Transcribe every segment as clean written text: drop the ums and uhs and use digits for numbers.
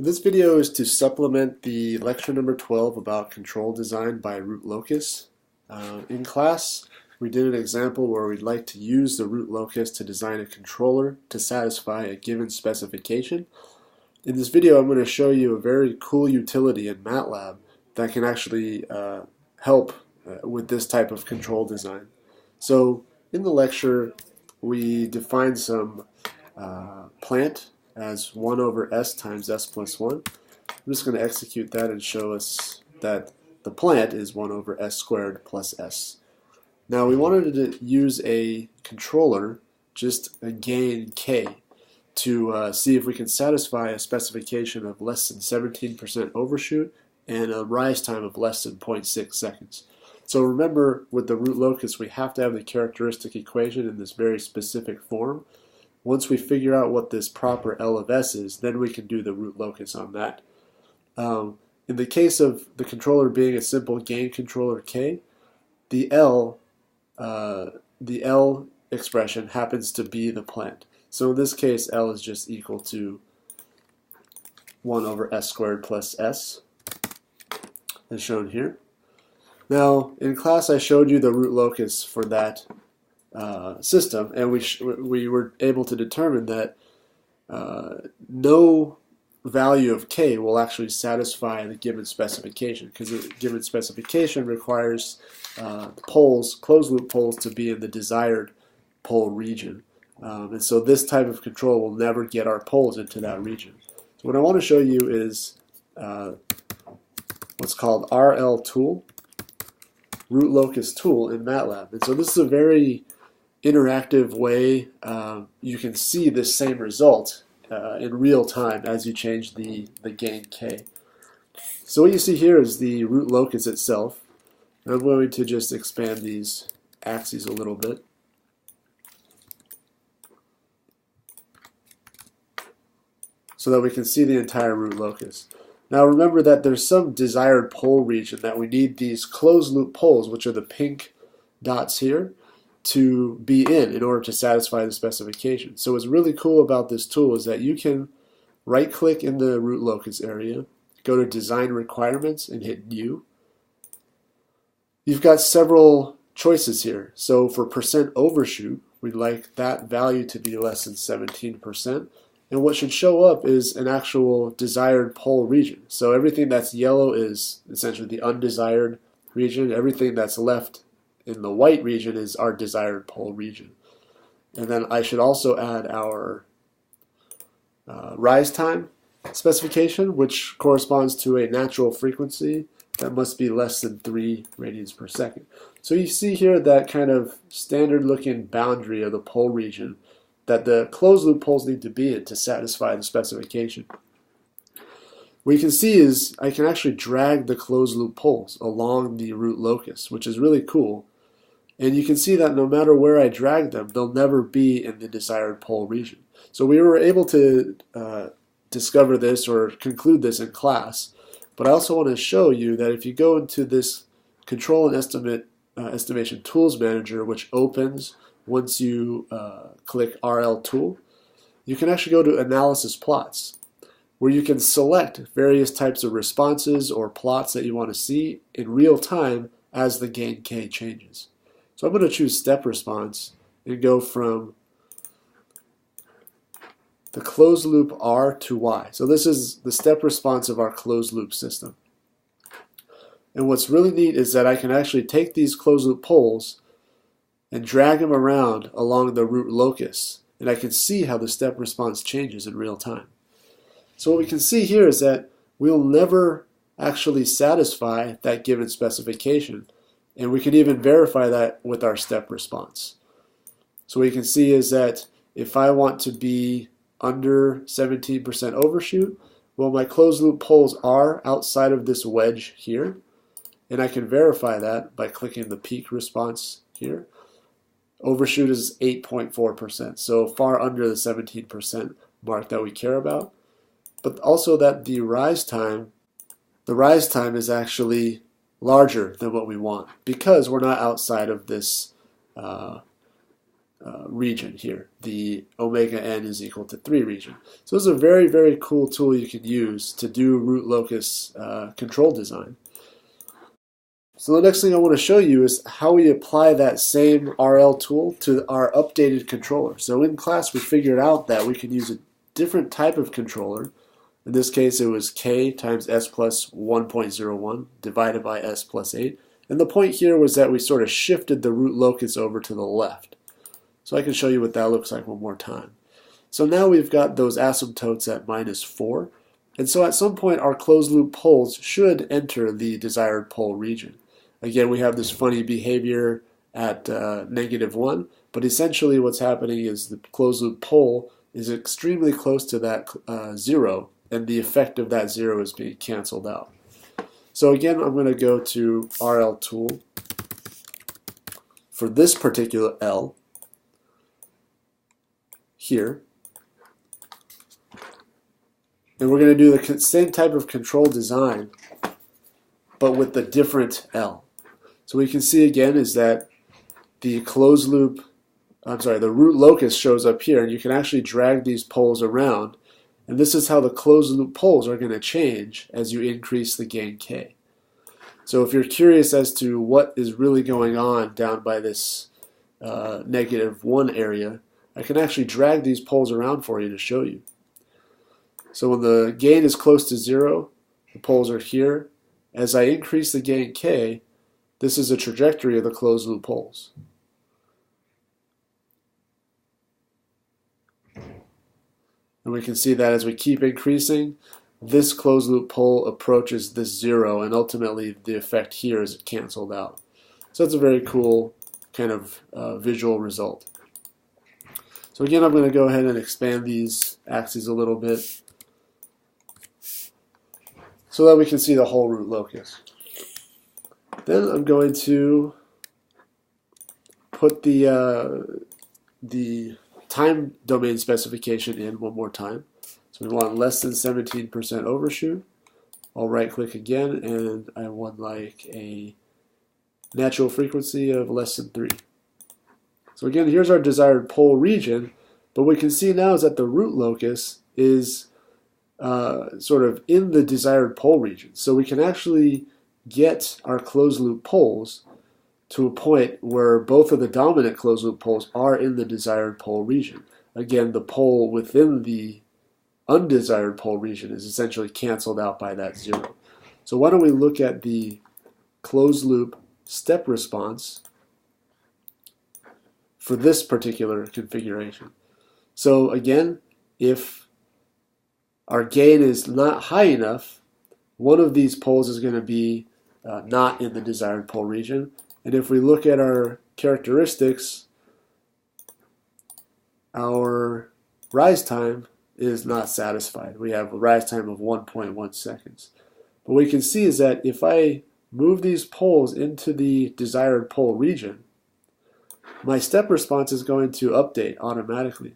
This video is to supplement the lecture number 12 about control design by root locus. In class, we did an example where we'd like to use the root locus to design a controller to satisfy a given specification. In this video, I'm going to show you a very cool utility in Matlab that can actually help with this type of control design. So in the lecture, we defined some plant as 1 over s times s plus 1. I'm just going to execute that and show us that the plant is 1 over s squared plus s. Now we wanted to use a controller, just a gain k, to see if we can satisfy a specification of less than 17% overshoot and a rise time of less than 0.6 seconds. So remember, with the root locus, we have to have the characteristic equation in this very specific form. Once we figure out what this proper L of S is, then we can do the root locus on that. In the case of the controller being a simple gain controller K, the L expression happens to be the plant. So in this case, L is just equal to 1 over s squared plus s, as shown here. Now, in class, I showed you the root locus for that system, and we were able to determine that no value of k will actually satisfy the given specification, because the given specification requires closed loop poles to be in the desired pole region. And so this type of control will never get our poles into that region. So what I want to show you is what's called RL tool, root locus tool in Matlab. And so this is a very interactive way you can see this same result in real time as you change the gain k. So what you see here is the root locus itself. And I'm going to just expand these axes a little bit. So that we can see the entire root locus. Now remember that there's some desired pole region that we need these closed loop poles, which are the pink dots here, to be in order to satisfy the specification. So what's really cool about this tool is that you can right click in the root locus area, go to design requirements and hit new. You've got several choices here. So for percent overshoot, we'd like that value to be less than 17%. And what should show up is an actual desired pole region. So everything that's yellow is essentially the undesired region. Everything that's left in the white region is our desired pole region. And then I should also add our rise time specification, which corresponds to a natural frequency that must be less than 3 radians per second. So you see here that kind of standard looking boundary of the pole region that the closed loop poles need to be in to satisfy the specification. What you can see is I can actually drag the closed loop poles along the root locus, which is really cool. And you can see that no matter where I drag them, they'll never be in the desired pole region. So we were able to discover this or conclude this in class. But I also want to show you that if you go into this control and estimation tools manager, which opens once you click RL tool, you can actually go to analysis plots, where you can select various types of responses or plots that you want to see in real time as the gain k changes. So I'm going to choose step response and go from the closed loop R to Y. So this is the step response of our closed loop system. And what's really neat is that I can actually take these closed loop poles and drag them around along the root locus, and I can see how the step response changes in real time. So what we can see here is that we'll never actually satisfy that given specification, and we can even verify that with our step response. So what you can see is that if I want to be under 17% overshoot, well, my closed loop poles are outside of this wedge here, and I can verify that by clicking the peak response here. Overshoot is 8.4%, so far under the 17% mark that we care about. But also that the rise time is actually larger than what we want because we're not outside of this region here, the omega n is equal to 3 region. So this is a very, very cool tool you can use to do root locus control design. So the next thing I want to show you is how we apply that same RL tool to our updated controller. So in class we figured out that we can use a different type of controller. In this case it was k times s plus 1.01 divided by s plus 8. And the point here was that we sort of shifted the root locus over to the left. So I can show you what that looks like one more time. So now we've got those asymptotes at -4. And so at some point our closed loop poles should enter the desired pole region. Again, we have this funny behavior at -1, but essentially what's happening is the closed loop pole is extremely close to that 0, and the effect of that 0 is being canceled out. So again, I'm going to go to RL tool for this particular L here. And we're going to do the same type of control design, but with the different L. So what you can see again is that the the root locus shows up here, and you can actually drag these poles around. And this is how the closed loop poles are going to change as you increase the gain K. So if you're curious as to what is really going on down by this -1 area, I can actually drag these poles around for you to show you. So when the gain is close to 0, the poles are here. As I increase the gain K, this is a trajectory of the closed loop poles. And we can see that as we keep increasing, this closed loop pole approaches this 0, and ultimately the effect here is canceled out. So that's a very cool kind of visual result. So again, I'm going to go ahead and expand these axes a little bit so that we can see the whole root locus. Then I'm going to put the time domain specification in one more time. So we want less than 17% overshoot. I'll right click again, and I want like a natural frequency of less than 3. So again, here's our desired pole region, but what we can see now is that the root locus is sort of in the desired pole region. So we can actually get our closed loop poles to a point where both of the dominant closed loop poles are in the desired pole region. Again, the pole within the undesired pole region is essentially canceled out by that 0. So why don't we look at the closed loop step response for this particular configuration. So again, if our gain is not high enough, one of these poles is going to be not in the desired pole region. And if we look at our characteristics, our rise time is not satisfied. We have a rise time of 1.1 seconds. But what we can see is that if I move these poles into the desired pole region, my step response is going to update automatically.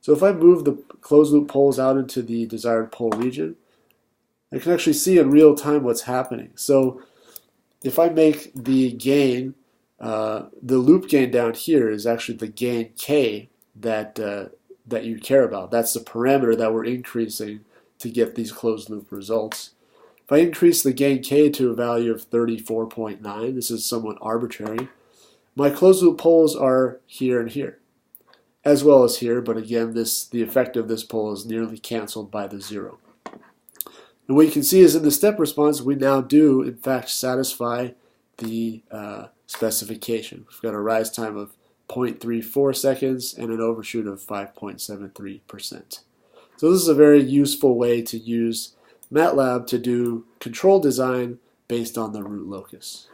So if I move the closed loop poles out into the desired pole region, I can actually see in real time what's happening. So if I make the gain, the loop gain down here is actually the gain K that you care about. That's the parameter that we're increasing to get these closed loop results. If I increase the gain K to a value of 34.9, this is somewhat arbitrary, my closed loop poles are here and here, as well as here, but again, the effect of this pole is nearly canceled by the 0. And what you can see is in the step response, we now do, in fact, satisfy the specification. We've got a rise time of 0.34 seconds and an overshoot of 5.73%. So this is a very useful way to use Matlab to do control design based on the root locus.